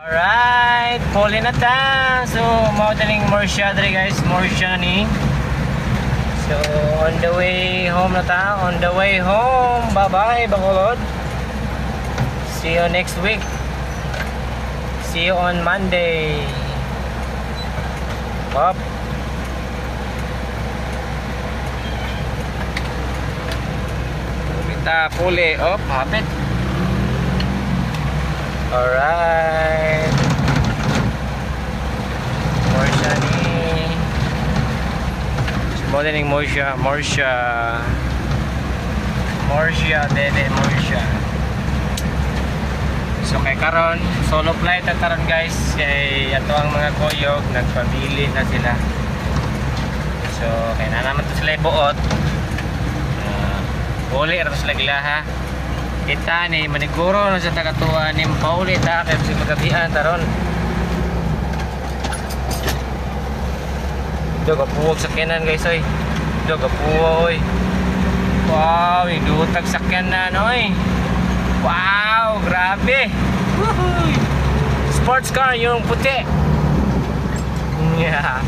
Alright, huli na ta. So, modeling Morsha dre guys, Morsha ni. So, on the way home na ta. On the way home. Bye-bye, Bacolod. See you next week. See you on Monday. Up. Kita puli. Up, hapit. Alright. Morsha ni. Modeling Morsha. Morsha, dede Morsha. So kay karon solo flight at karon guys. Kay ato ang mga koyog nagpabili na sila. So kay na naman to sila buot. Uli ra sila gilaha. Kita ni maniguro na sa tagatuwa ni Pauli ta kay si magabian taron. Doga puwag sakyanan guys oy. Doga puwoy. Wow, idutag sakyanan oy. Wow, grabe. Woohoo. Sports car yung puti. Yeah.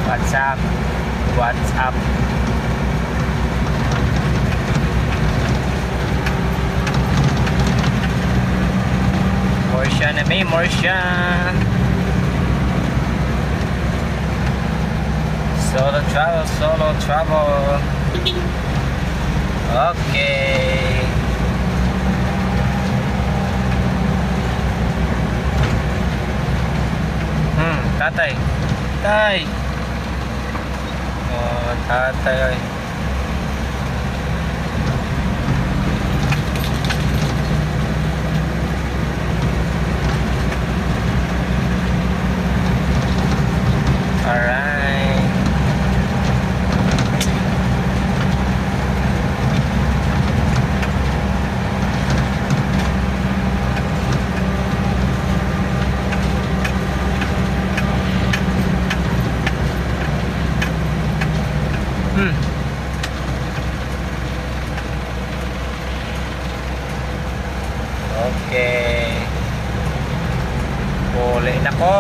What's up? What's up? Morsha na may Morsha. Solo travel. Okay. Tatay. Tay. Oh, tatay. Alright. Okay. Uli na ko.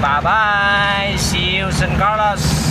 Bye-bye. See you San Carlos.